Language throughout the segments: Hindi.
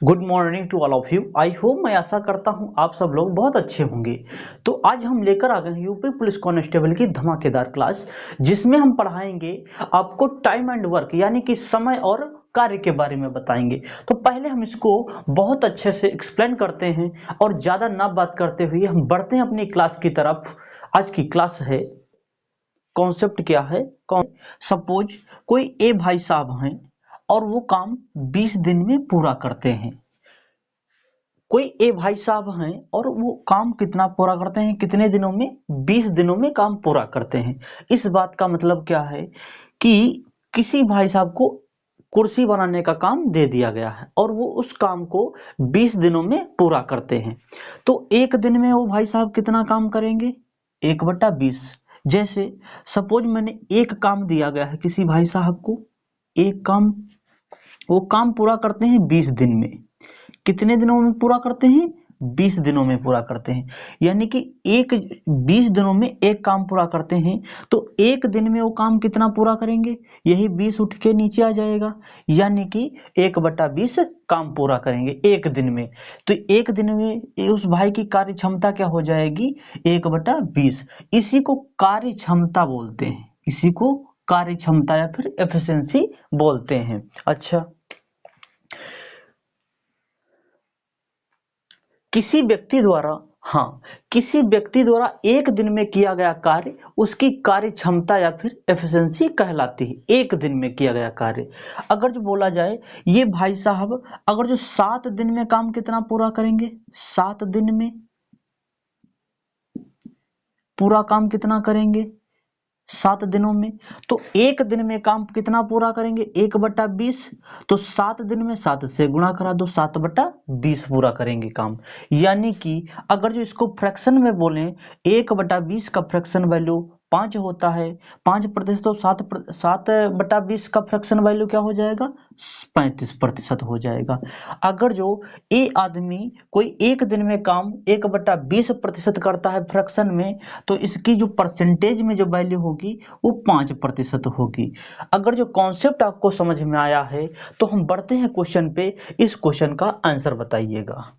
Good morning to all of you. I hope, मैं आशा करता हूं आप सब लोग बहुत अच्छे होंगे। तो आज हम लेकर आ गए हैं यूपी पुलिस कांस्टेबल की धमाकेदार क्लास, जिसमें हम पढ़ाएंगे आपको टाइम एंड वर्क यानी कि समय और कार्य के बारे में बताएंगे। तो पहले हम इसको बहुत अच्छे से एक्सप्लेन करते हैं और ज़्यादा ना बात करते हुए हम बढ़ते हैं अपनी क्लास की तरफ। आज की क्लास है, कॉन्सेप्ट क्या है। सपोज कोई ए भाई साहब हैं और वो काम 20 दिन में पूरा करते हैं। कोई ए भाई साहब हैं और वो काम कितना पूरा करते हैं, कितने दिनों में? 20 दिनों में काम पूरा करते हैं। इस बात का मतलब क्या है कि किसी भाई साहब को कुर्सी बनाने का काम दे दिया गया है और वो उस काम को 20 दिनों में पूरा करते हैं। तो एक दिन में वो भाई साहब कितना काम करेंगे? 1/20। जैसे सपोज मैंने एक काम दिया गया है किसी भाई साहब को, एक काम, वो काम पूरा करते हैं 20 दिन में। कितने दिनों में पूरा करते हैं? 20 दिनों में पूरा करते हैं। यानी कि 20 दिनों में एक काम पूरा करते हैं। तो एक दिन में वो काम कितना पूरा करेंगे? यही 20 उठ के नीचे आ जाएगा, यानी कि 1/20 काम पूरा करेंगे एक दिन में। तो एक दिन में उस भाई की कार्य क्षमता क्या हो जाएगी? 1/20। इसी को कार्य क्षमता बोलते हैं, इसी को कार्य क्षमता या फिर एफिशिएंसी बोलते हैं। अच्छा, किसी व्यक्ति द्वारा, हाँ, किसी व्यक्ति द्वारा एक दिन में किया गया कार्य उसकी कार्य क्षमता या फिर एफिशिएंसी कहलाती है। एक दिन में किया गया कार्य। अगर जो बोला जाए ये भाई साहब अगर जो 7 दिन में काम कितना पूरा करेंगे? 7 दिन में पूरा काम कितना करेंगे? 7 दिनों में। तो एक दिन में काम कितना पूरा करेंगे? 1/20। तो 7 दिन में 7 से गुणा करा दो, 7/20 पूरा करेंगे काम। यानी कि अगर जो इसको फ्रैक्शन में बोलें, 1/20 का फ्रैक्शन वैल्यू 5 होता है। 5%, तो 7/20 का फ्रैक्शन वैल्यू क्या हो जाएगा? 35% हो जाएगा। अगर जो ए आदमी कोई एक दिन में काम 1/20% करता है फ्रैक्शन में, तो इसकी जो परसेंटेज में जो वैल्यू होगी वो 5% होगी। अगर जो कॉन्सेप्ट आपको समझ में आया है तो हम बढ़ते हैं क्वेश्चन पे। इस क्वेश्चन का आंसर बताइएगा।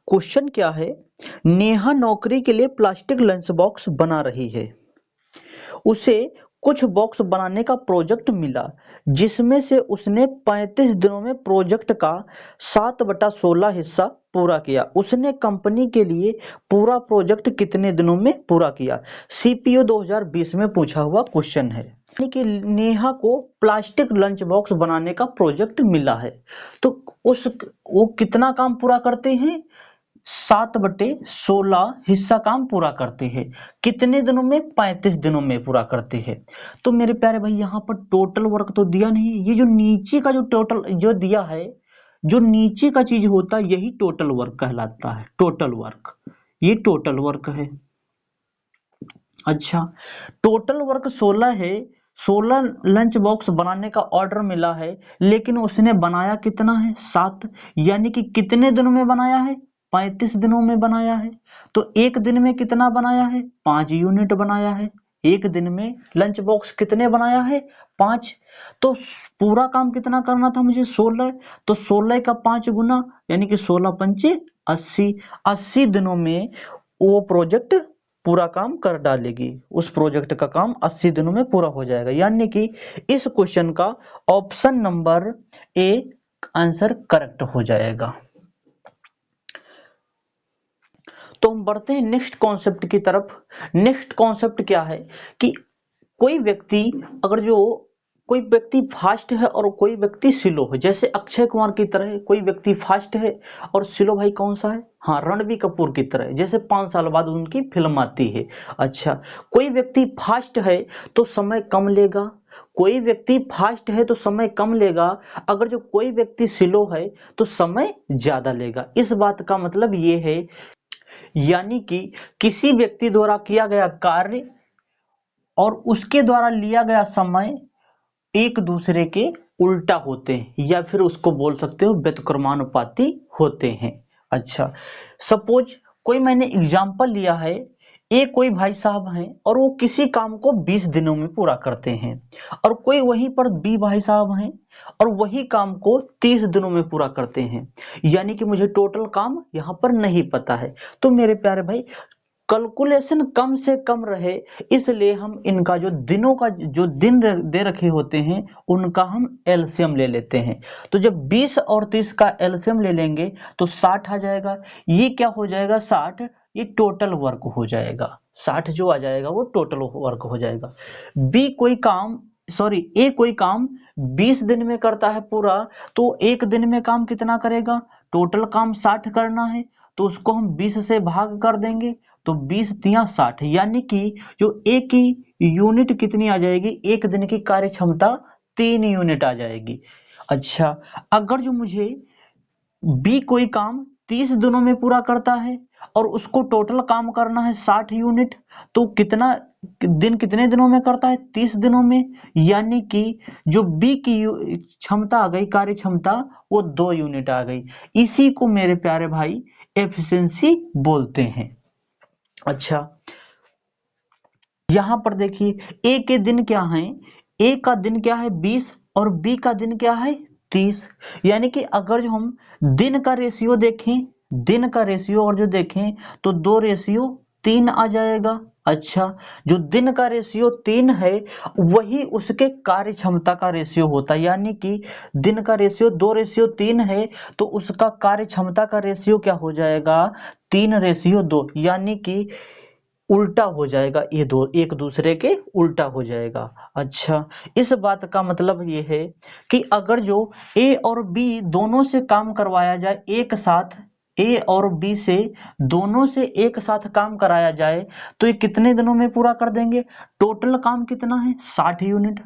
क्वेश्चन क्या है? नेहा नौकरी के लिए प्लास्टिक लंच बॉक्स बना रही है। उसे कुछ बॉक्स बनाने का प्रोजेक्ट मिला, जिसमें से उसने 35 दिनों में प्रोजेक्ट का 7/16 हिस्सा पूरा किया। उसने कंपनी के लिए पूरा प्रोजेक्ट कितने दिनों में पूरा किया? सीपीयू 2020 में पूछा हुआ क्वेश्चन है। यानी कि नेहा को प्लास्टिक लंच बॉक्स बनाने का प्रोजेक्ट मिला है, तो उस वो कितना काम पूरा करते हैं? 7/16 हिस्सा काम पूरा करते हैं। कितने दिनों में? 35 दिनों में पूरा करते हैं। तो मेरे प्यारे भाई, यहाँ पर टोटल वर्क तो दिया नहीं है। ये जो नीचे का जो टोटल जो दिया है, जो नीचे का चीज होता है, यही टोटल वर्क कहलाता है। टोटल वर्क, ये टोटल वर्क है। अच्छा, टोटल वर्क 16 है। 16 लंच बॉक्स बनाने का ऑर्डर मिला है, लेकिन उसने बनाया कितना है? 7। यानी कि कितने दिनों में बनाया है? 35 दिनों में बनाया है। तो एक दिन में कितना बनाया है? 5 यूनिट बनाया है। एक दिन में लंच बॉक्स कितने बनाया है? 5। तो पूरा काम कितना करना था मुझे? 16। तो 16 का 5 गुना, यानी कि 16×5 80। 80 दिनों में वो प्रोजेक्ट पूरा काम कर डालेगी। उस प्रोजेक्ट का काम 80 दिनों में पूरा हो जाएगा। यानी कि इस क्वेश्चन का option number A answer correct हो जाएगा। तो हम बढ़ते हैं नेक्स्ट कॉन्सेप्ट की तरफ। नेक्स्ट कॉन्सेप्ट क्या है कि कोई व्यक्ति, अगर जो कोई व्यक्ति फास्ट है और कोई व्यक्ति स्लो है, जैसे अक्षय कुमार की तरह कोई व्यक्ति फास्ट है और स्लो भाई कौन सा है? हाँ, रणबीर कपूर की तरह, जैसे 5 साल बाद उनकी फिल्म आती है। अच्छा, कोई व्यक्ति फास्ट है तो समय कम लेगा, कोई व्यक्ति फास्ट है तो समय कम लेगा। अगर जो कोई व्यक्ति स्लो है तो समय ज्यादा लेगा। इस बात का मतलब ये है, यानी कि किसी व्यक्ति द्वारा किया गया कार्य और उसके द्वारा लिया गया समय एक दूसरे के उल्टा होते हैं, या फिर उसको बोल सकते हो व्युत्क्रमानुपाती होते हैं। अच्छा, सपोज कोई मैंने एग्जाम्पल लिया है, ए कोई भाई साहब हैं और वो किसी काम को 20 दिनों में पूरा करते हैं, और कोई वहीं पर बी भाई साहब हैं और वही काम को 30 दिनों में पूरा करते हैं। यानी कि मुझे टोटल काम यहाँ पर नहीं पता है। तो मेरे प्यारे भाई, कैलकुलेशन कम से कम रहे, इसलिए हम इनका जो दिनों का जो दिन दे रखे होते हैं उनका हम एलसीएम ले लेते हैं। तो जब 20 और 30 का एलसीएम ले लेंगे तो 60 आ जाएगा। ये क्या हो जाएगा? 60, ये टोटल वर्क हो जाएगा। 60 जो आ जाएगा वो टोटल वर्क हो जाएगा। बी कोई काम सॉरी ए कोई काम 20 दिन में करता है पूरा, तो एक दिन में काम कितना करेगा? टोटल काम 60 करना है, तो उसको हम 20 से भाग कर देंगे, तो 20 तिया 60, यानी कि जो ए की यूनिट कितनी आ जाएगी? एक दिन की कार्य क्षमता 3 यूनिट आ जाएगी। अच्छा, अगर जो मुझे बी कोई काम 30 दिनों में पूरा करता है और उसको टोटल काम करना है 60 यूनिट, तो कितना दिन कितने दिनों में करता है? 30 दिनों में, यानी कि जो बी की क्षमता आ गई, कार्य क्षमता, वो 2 यूनिट आ गई। इसी को मेरे प्यारे भाई एफिशिएंसी बोलते हैं। अच्छा, यहां पर देखिए ए के दिन क्या है? ए का दिन क्या है? 20, और बी का दिन क्या है? 30। यानी कि अगर जो हम दिन का रेशियो देखें, दिन का रेशियो और जो देखें तो 2:3 आ जाएगा। अच्छा, जो दिन का रेशियो 3 है वही उसके कार्य क्षमता का रेशियो होता है, यानी कि दिन का रेशियो 2:3 है तो उसका कार्य क्षमता का रेशियो क्या हो जाएगा? 3:2, यानी कि उल्टा हो जाएगा, ये दो एक दूसरे के उल्टा हो जाएगा। अच्छा, इस बात का मतलब ये है कि अगर जो ए और बी दोनों से काम करवाया जाए एक साथ, ए और बी से दोनों से एक साथ काम कराया जाए तो ये कितने दिनों में पूरा कर देंगे? टोटल काम कितना है? 60 यूनिट।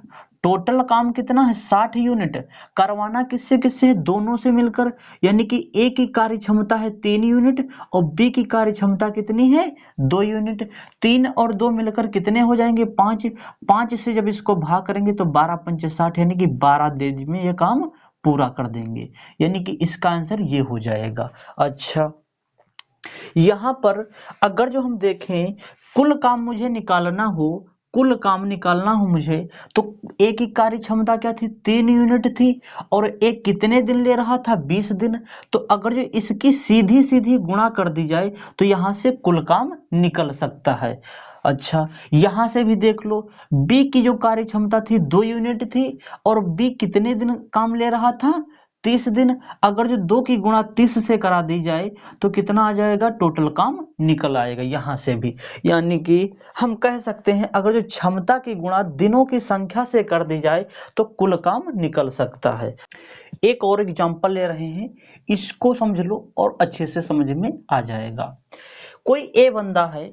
टोटल काम कितना है? 60 यूनिट। करवाना किससे किससे है? दोनों से मिलकर, यानी कि ए की कार्य क्षमता है 3 यूनिट और बी की कार्य क्षमता कितनी है? 2 यूनिट। 3 और 2 मिलकर कितने हो जाएंगे? 5। 5 से जब इसको भाग करेंगे तो 12 पंचे 60, यानी कि 12 दिन में ये काम पूरा कर देंगे, यानी कि इसका आंसर ये हो जाएगा। अच्छा, यहां पर अगर जो हम देखें कुल काम मुझे निकालना हो, कुल काम निकालना हो मुझे, तो एक की कार्य क्षमता क्या थी? 3 यूनिट थी, और एक कितने दिन ले रहा था? 20 दिन। तो अगर जो इसकी सीधी सीधी गुणा कर दी जाए तो यहां से कुल काम निकल सकता है। अच्छा, यहां से भी देख लो, बी की जो कार्य क्षमता थी 2 यूनिट थी, और बी कितने दिन काम ले रहा था? 30 दिन। अगर जो 2 की गुणा 30 से करा दी जाए तो कितना आ जाएगा? टोटल काम निकल आएगा यहां से भी। यानी कि हम कह सकते हैं अगर जो क्षमता की गुणा दिनों की संख्या से कर दी जाए तो कुल काम निकल सकता है। एक और एग्जांपल ले रहे हैं, इसको समझ लो और अच्छे से समझ में आ जाएगा। कोई ए बंदा है,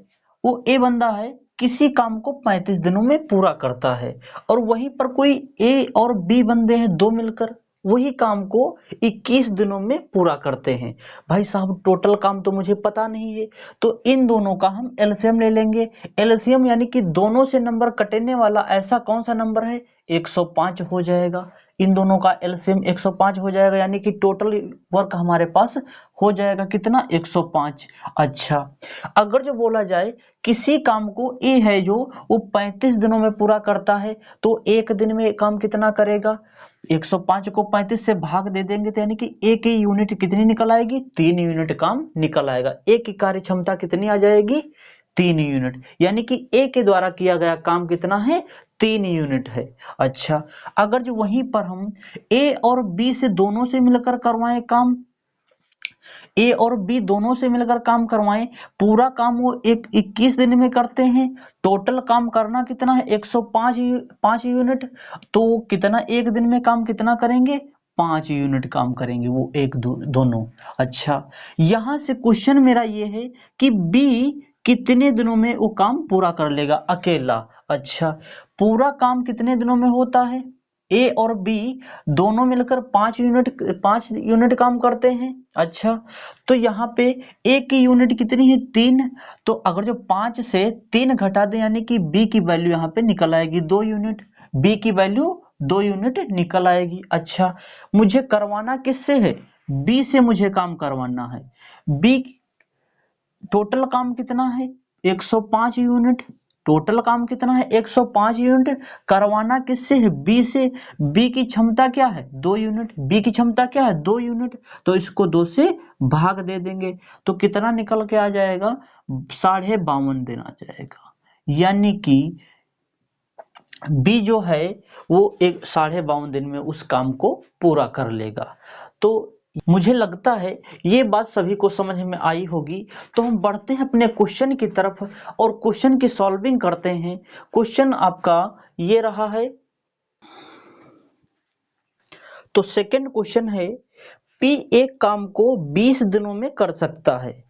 वो ए बंदा है किसी काम को 35 दिनों में पूरा करता है, और वहीं पर कोई ए और बी बंदे हैं दो मिलकर वही काम को 21 दिनों में पूरा करते हैं। भाई साहब, टोटल काम तो मुझे पता नहीं है, तो इन दोनों का हम एलसीएम ले लेंगे। एलसीएम यानी कि दोनों से नंबर कटने वाला ऐसा कौन सा नंबर है? 105 हो जाएगा। इन दोनों का एलसीएम 105 हो जाएगा, यानी कि टोटल वर्क हमारे पास हो जाएगा कितना? 105। अच्छा, अगर जो बोला जाए किसी काम को ए है जो वो 35 दिनों में पूरा करता है, तो एक दिन में काम कितना करेगा? 105 को 35 से भाग दे देंगे तो यानी कि ए की यूनिट कितनी निकल आएगी? 3 यूनिट काम निकल आएगा। ए की कार्य क्षमता कितनी आ जाएगी? 3 यूनिट। यानी कि ए के द्वारा किया गया काम कितना है? 3 यूनिट है। अच्छा, अगर जो वहीं पर हम ए और बी से दोनों से मिलकर करवाएं काम, ए और बी दोनों से मिलकर काम करवाएं, पूरा काम वो 21 दिन में करते हैं। टोटल काम करना कितना है? 105 यूनिट। तो कितना एक दिन में काम कितना करेंगे? 5 यूनिट काम करेंगे वो दोनों। अच्छा, यहां से क्वेश्चन मेरा ये है कि बी कितने दिनों में वो काम पूरा कर लेगा अकेला? अच्छा, पूरा काम कितने दिनों में होता है? ए और बी दोनों मिलकर 5 यूनिट काम करते हैं। अच्छा, तो यहाँ पे ए की यूनिट कितनी है? 3। तो अगर जो 5 से 3 घटा दें यानी कि बी की वैल्यू यहाँ पे निकल आएगी 2 यूनिट। बी की वैल्यू 2 यूनिट निकल आएगी। अच्छा, मुझे करवाना किससे है? बी से मुझे काम करवाना है। बी टोटल काम कितना है? 105 यूनिट। टोटल काम कितना है? 105 यूनिट। करवाना किससे है? बी से। बी की क्षमता क्या है? 2 यूनिट। बी की क्षमता क्या है? 2 यूनिट। तो इसको 2 से भाग दे देंगे तो कितना निकल के आ जाएगा? 52.5 दिन आ जाएगा। यानी कि बी जो है वो 52.5 दिन में उस काम को पूरा कर लेगा। तो मुझे लगता है ये बात सभी को समझ में आई होगी। तो हम बढ़ते हैं अपने क्वेश्चन की तरफ और क्वेश्चन की सॉल्विंग करते हैं। क्वेश्चन आपका ये रहा है। तो सेकंड क्वेश्चन है, पी एक काम को 20 दिनों में कर सकता है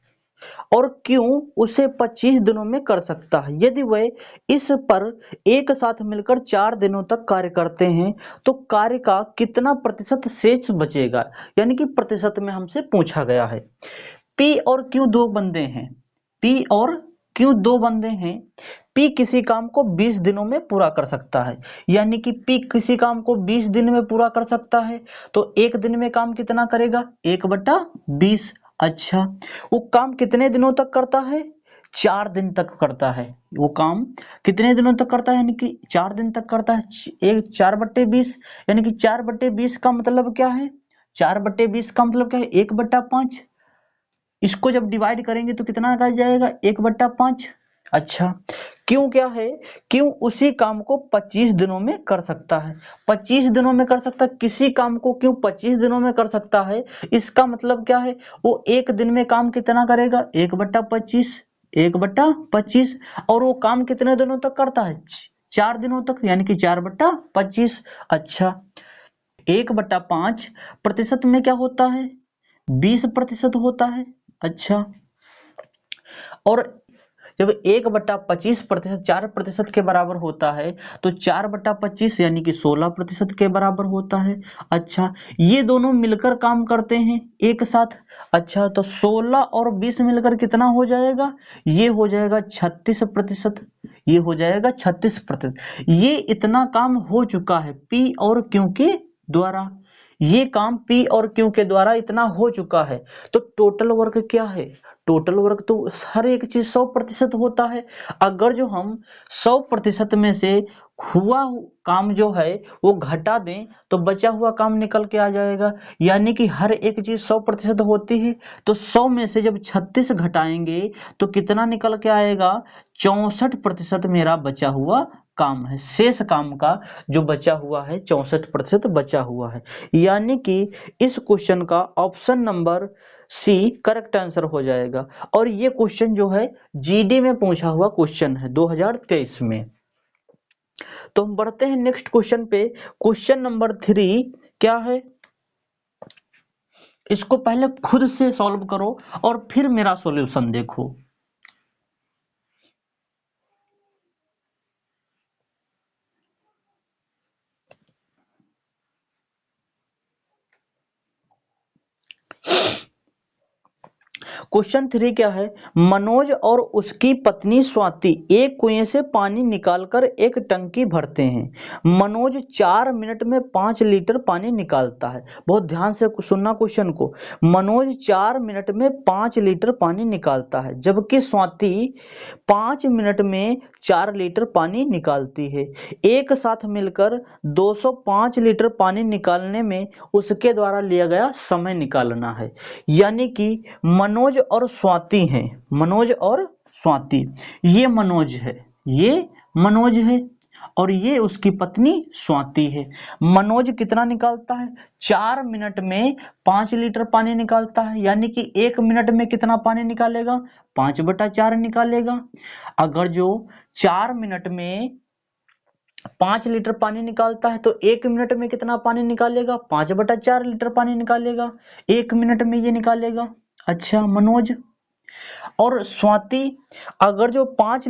और क्यों उसे 25 दिनों में कर सकता है? यदि वह इस पर एक साथ मिलकर 4 दिनों तक कार्य करते हैं तो कार्य का कितना प्रतिशत शेष बचेगा? यानी कि प्रतिशत में हमसे पूछा गया है। पी और क्यों दो बंदे हैं? पी और क्यों दो बंदे हैं? पी किसी काम को 20 दिनों में पूरा कर सकता है। यानी कि पी किसी काम को 20 दिन में पूरा कर सकता है तो एक दिन में काम कितना करेगा? 1/20। अच्छा, वो काम कितने दिनों तक करता है? 4 दिन तक करता है। वो काम कितने दिनों तक करता है? यानी कि 4 दिन तक करता है। एक 4/20 यानी कि 4/20 का मतलब क्या है? 4/20 का मतलब क्या है? 1/5। इसको जब डिवाइड करेंगे तो कितना आ जाएगा? 1/5। अच्छा, क्यों क्या है? क्यों उसी काम को 25 दिनों में कर सकता है? 25 दिनों में कर सकता है। किसी काम को क्यों 25 दिनों में कर सकता है? इसका मतलब क्या है? वो एक दिन में काम कितना करेगा? 1/25। 1/25। और वो काम कितने दिनों तक करता है? 4 दिनों तक, यानी कि 4/25। अच्छा, 1/5 प्रतिशत में क्या होता है? 20% होता है। अच्छा, और जब 1/25% 4% के बराबर होता है तो 4/25 यानी कि 16% के बराबर होता है। अच्छा, ये दोनों मिलकर काम करते हैं एक साथ। अच्छा, तो 16 और 20 मिलकर कितना हो जाएगा? ये हो जाएगा 36%। ये हो जाएगा 36%। ये इतना काम हो चुका है पी और क्यू के द्वारा। ये काम पी और क्यू के द्वारा इतना हो चुका है। तो टोटल वर्क क्या है? टोटल वर्क तो हर एक चीज 100% होता है। अगर जो हम 100% में से हुआ काम जो है वो घटा दें तो बचा हुआ काम निकल के आ जाएगा। यानी कि हर एक चीज 100% होती है तो 100 में से जब 36 घटाएंगे तो कितना निकल के आएगा? 64% मेरा बचा हुआ काम है। शेष काम का जो बचा हुआ है 64% बचा हुआ है। यानी कि इस क्वेश्चन का option number C correct answer हो जाएगा। और ये क्वेश्चन जो है जीडी में पूछा हुआ क्वेश्चन है 2023 में। तो हम बढ़ते हैं नेक्स्ट क्वेश्चन पे। क्वेश्चन नंबर 3 क्या है? इसको पहले खुद से सॉल्व करो और फिर मेरा सॉल्यूशन देखो। क्वेश्चन 3 क्या है? मनोज और उसकी पत्नी स्वाति एक कुएं से पानी निकालकर एक टंकी भरते हैं। मनोज 4 मिनट में 5 लीटर पानी निकालता है। बहुत ध्यान से सुनना क्वेश्चन को। मनोज 4 मिनट में 5 लीटर पानी निकालता है जबकि स्वाति 5 मिनट में 4 लीटर पानी निकालती है। एक साथ मिलकर 205 लीटर पानी निकालने में उसके द्वारा लिया गया समय निकालना है। यानी कि मनोज और स्वाति हैं। मनोज और स्वाति, ये मनोज है, ये मनोज है और ये उसकी पत्नी स्वाति है। मनोज कितना निकालता है? 4 मिनट में 5 लीटर पानी निकालता है। यानी कि 1 मिनट में कितना पानी निकालेगा? 5/4 निकालेगा। अगर जो 4 मिनट में 5 लीटर पानी निकालता है तो 1 मिनट में कितना पानी निकालेगा? 5/4 लीटर पानी निकालेगा। 1 मिनट में ये निकालेगा। अच्छा, मनोज और स्वाति अगर जो 5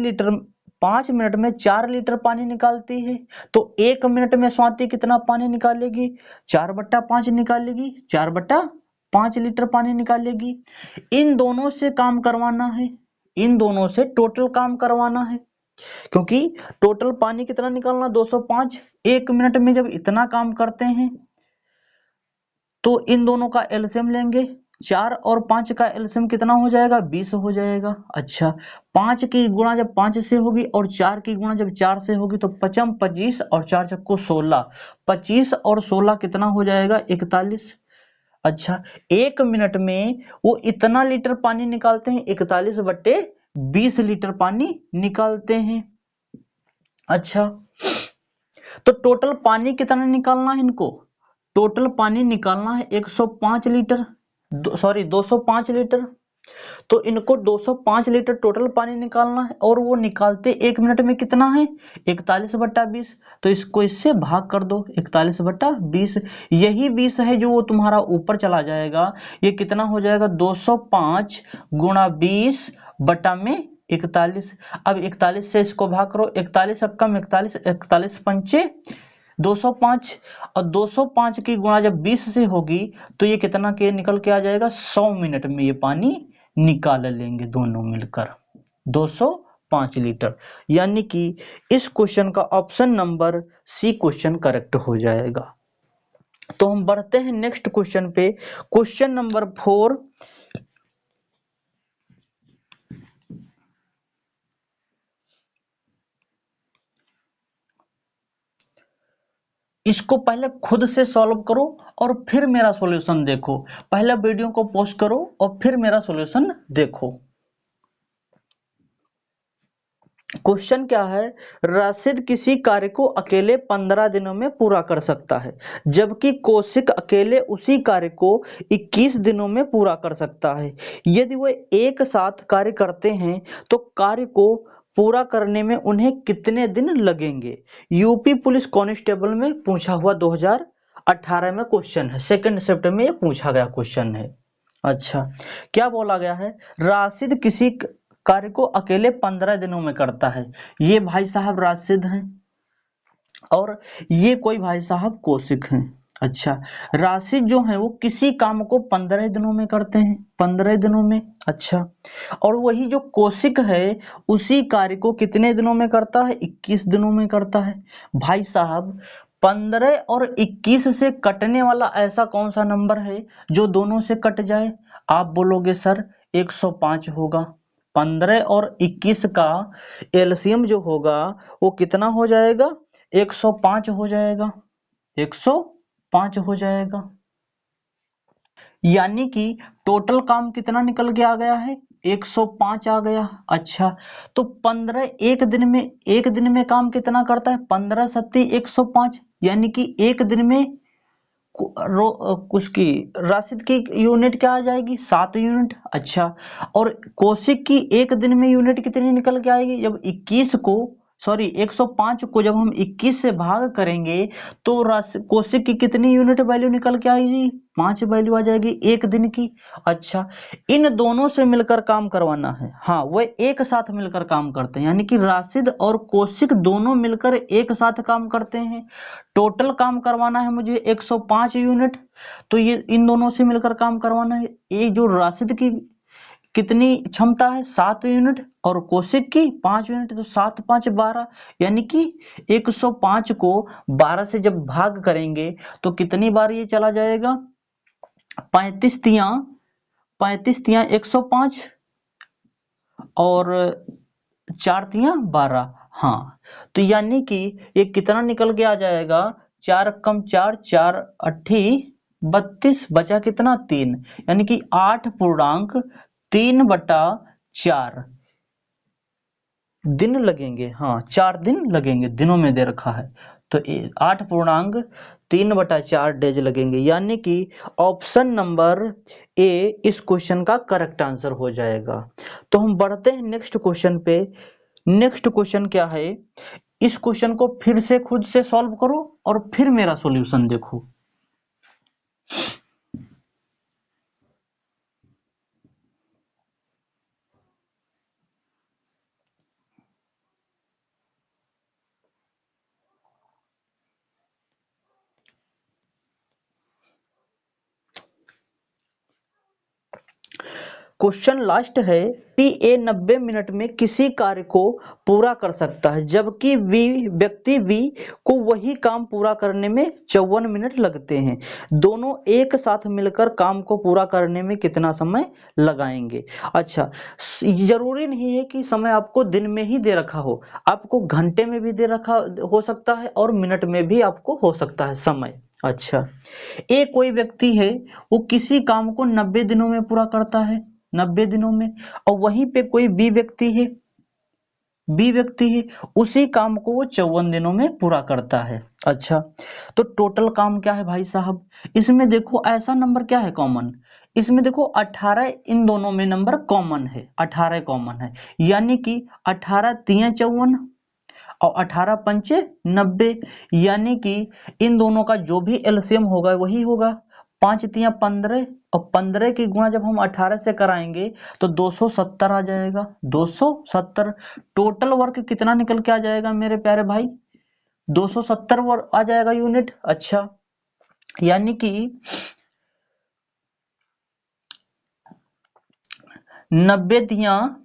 मिनट में 4 लीटर पानी निकालती है तो 1 मिनट में स्वाति कितना पानी निकालेगी? 4/5 निकालेगी। 4/5 लीटर पानी निकालेगी। इन दोनों से काम करवाना है, इन दोनों से टोटल काम करवाना है। क्योंकि टोटल पानी कितना निकालना 205। 1 मिनट में जब इतना काम करते हैं तो इन दोनों का एलसीएम लेंगे। 4 और 5 का एलसीएम कितना हो जाएगा 20 हो जाएगा। अच्छा 5 की गुणा जब 5 से होगी और 4 की गुणा जब 4 से होगी तो 55 25 और 4 चक्को 16। 25 और 16 कितना हो जाएगा 41। अच्छा 1 मिनट में वो इतना लीटर पानी निकालते हैं 41 बट्टे 20 लीटर पानी निकालते हैं। अच्छा तो टोटल पानी कितना निकालना है इनको, टोटल पानी निकालना है 105 लीटर, सॉरी 205 लीटर। तो इनको 205 लीटर टोटल पानी निकालना है और वो निकालते 1 मिनट में कितना है 41/20। तो इसको इससे भाग कर दो 41/20। यही 20 है जो वो तुम्हारा ऊपर चला जाएगा। ये कितना हो जाएगा 205 गुणा 20 बटा में 41। अब 41 से इसको भाग करो, 41 अब कम 41, 41 पंचे 205 और 205 की गुणा जब 20 से होगी तो ये कितना के निकल के आ जाएगा 100 मिनट में ये पानी निकाल लेंगे दोनों मिलकर 205 लीटर। यानी कि इस क्वेश्चन का option number C question correct हो जाएगा। तो हम बढ़ते हैं नेक्स्ट क्वेश्चन पे। Question number 4। इसको पहले खुद से सॉल्व करो और फिर मेरा सॉल्यूशन देखो। पहले वीडियो को पॉज करो और फिर मेरा सॉल्यूशन देखो। क्वेश्चन क्या है, राशिद किसी कार्य को अकेले 15 दिनों में पूरा कर सकता है जबकि कौशिक अकेले उसी कार्य को 21 दिनों में पूरा कर सकता है। यदि वे एक साथ कार्य करते हैं तो कार्य को पूरा करने में उन्हें कितने दिन लगेंगे। यूपी पुलिस कांस्टेबल में पूछा हुआ 2018 में क्वेश्चन है, 2 सिफ्ट में ये पूछा गया क्वेश्चन है। अच्छा क्या बोला गया है, राशिद किसी कार्य को अकेले 15 दिनों में करता है। ये भाई साहब राशिद हैं और ये कोई भाई साहब कौशिक हैं। अच्छा राशिद जो है वो किसी काम को 15 दिनों में करते हैं, 15 दिनों में। अच्छा और वही जो कौशिक है उसी कार्य को कितने दिनों में करता है 21 दिनों में करता है। भाई साहब 15 और 21 से कटने वाला ऐसा कौन सा नंबर है जो दोनों से कट जाए। आप बोलोगे सर 105 होगा। 15 और 21 का एलसीएम जो होगा वो कितना हो जाएगा 105 हो जाएगा, 105 हो जाएगा। यानी कि टोटल काम कितना निकल के आ गया है 105 आ गया। अच्छा तो 15 एक दिन में काम कितना करता है 15 सत्ती 105, यानी कि एक दिन में उसकी राशिद की यूनिट क्या आ जाएगी 7 यूनिट। अच्छा और कौशिक की एक दिन में यूनिट कितनी निकल के आएगी, जब 21 को सॉरी 105 को जब हम 21 से भाग करेंगे तो कौशिक की कितनी यूनिट वैल्यू निकल के आएगी 5 वैल्यू आ जाएगी एक दिन की। अच्छा इन दोनों से मिलकर काम करवाना है। हाँ वो एक साथ मिलकर काम करते हैं, यानी कि राशिद और कौशिक दोनों मिलकर एक साथ काम करते हैं। टोटल काम करवाना है मुझे 105 यूनिट। तो ये इन दोनों से मिलकर काम करवाना है। ये जो राशिद की कितनी क्षमता है 7 यूनिट और कौशिक की 5 यूनिट, तो 7 5 12, यानी कि 105 को 12 से जब भाग करेंगे तो कितनी बार ये चला जाएगा 35 तियां 105 और 4 तियां 12। हाँ तो यानी कि ये कितना निकल के आ जाएगा 4 कम 4 4 अट्ठी 32 बचा कितना 3, यानी कि 8.3/4 दिन लगेंगे। हाँ 4 दिन लगेंगे, दिनों में दे रखा है तो 8.3/4 डेज लगेंगे, यानी कि ऑप्शन नंबर ए इस क्वेश्चन का करेक्ट आंसर हो जाएगा। तो हम बढ़ते हैं नेक्स्ट क्वेश्चन पे। नेक्स्ट क्वेश्चन क्या है, इस क्वेश्चन को फिर से खुद से सॉल्व करो और फिर मेरा सॉल्यूशन देखो। क्वेश्चन लास्ट है कि ए 90 मिनट में किसी कार्य को पूरा कर सकता है जबकि व्यक्ति बी को वही काम पूरा करने में 54 मिनट लगते हैं। दोनों एक साथ मिलकर काम को पूरा करने में कितना समय लगाएंगे। अच्छा, जरूरी नहीं है कि समय आपको दिन में ही दे रखा हो, आपको घंटे में भी दे रखा हो सकता है और मिनट में भी आपको हो सकता है समय। अच्छा, ए कोई व्यक्ति है, वो किसी काम को 90 दिनों में पूरा करता है, 90 दिनों में, और वहीं पे कोई बी व्यक्ति है, उसी काम को वो 54 दिनों में पूरा करता है। अच्छा, तो टोटल काम क्या है भाई साहब, इसमें देखो ऐसा नंबर क्या है कॉमन, इसमें देखो 18 इन दोनों में नंबर कॉमन है, 18 कॉमन है, यानी कि 18 तिया 54 और 18 पंचे 90, यानी कि इन दोनों का जो भी एलसीएम होगा वही होगा, 5 तिया 15 और 15 की गुणा जब हम 18 से कराएंगे तो 270 आ जाएगा, 270। टोटल वर्क कितना निकल के आ जाएगा मेरे प्यारे भाई, 270 वर्क आ जाएगा यूनिट। अच्छा, यानी कि 90 तिया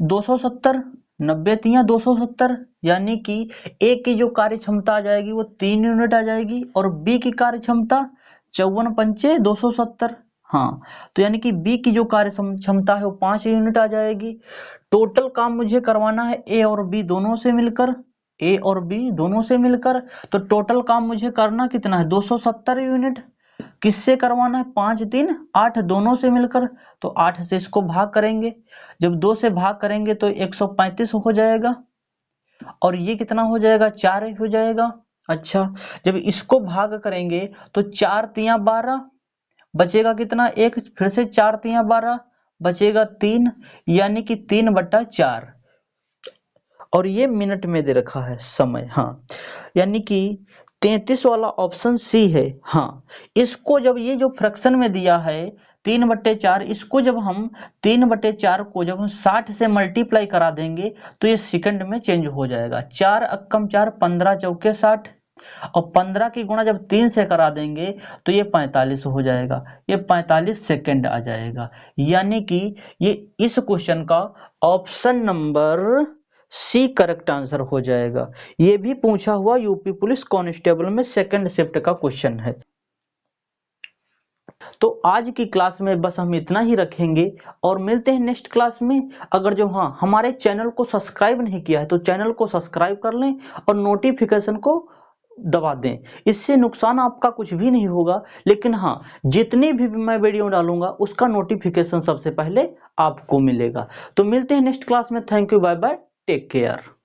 270, 90 तिया 270, यानी कि ए की जो कार्य क्षमता आ जाएगी वो 3 यूनिट आ जाएगी और बी की कार्य क्षमता 54 पंचे 270। हाँ, तो यानी कि बी की जो कार्य क्षमता है वो 5 यूनिट आ जाएगी। टोटल काम मुझे करवाना है ए और बी दोनों से मिलकर, ए और बी दोनों से मिलकर, तो टोटल काम मुझे करना कितना है 270 यूनिट। किससे करवाना है, 5 3 8 दोनों से मिलकर, तो 8 से इसको भाग करेंगे, जब 2 से भाग करेंगे तो 135 हो जाएगा और ये कितना हो जाएगा 4 हो जाएगा। अच्छा, जब इसको भाग करेंगे तो 4 तिया 12 बचेगा कितना, एक, फिर से 4 तिया 12 बचेगा 3, यानी कि 3/4 और ये मिनट में दे रखा है समय। हाँ, यानी कि 33 वाला ऑप्शन सी है। हाँ, इसको जब ये जो फ्रैक्शन में दिया है 3/4, इसको जब हम 3/4 को जब हम 60 से मल्टीप्लाई करा देंगे तो ये सेकंड में चेंज हो जाएगा। 4 अक्कम 4, 15 चौके 60 और 15 की गुणा जब 3 से करा देंगे तो ये 45 हो जाएगा, ये 45 सेकंड आ जाएगा। यानी कि ये इस क्वेश्चन का option number C correct answer हो जाएगा। ये भी पूछा हुआ यूपी पुलिस कांस्टेबल में सेकंड शिफ्ट का क्वेश्चन है। तो आज की क्लास में बस हम इतना ही रखेंगे और मिलते हैं नेक्स्ट क्लास में। अगर जो हमारे चैनल को सब्सक्राइब नहीं किया है तो चैनल को सब्सक्राइब कर लें और नोटिफिकेशन को दबा दें, इससे नुकसान आपका कुछ भी नहीं होगा, लेकिन हाँ, जितनी भी मैं वीडियो डालूंगा उसका नोटिफिकेशन सबसे पहले आपको मिलेगा। तो मिलते हैं नेक्स्ट क्लास में। Thank you, bye bye, take care.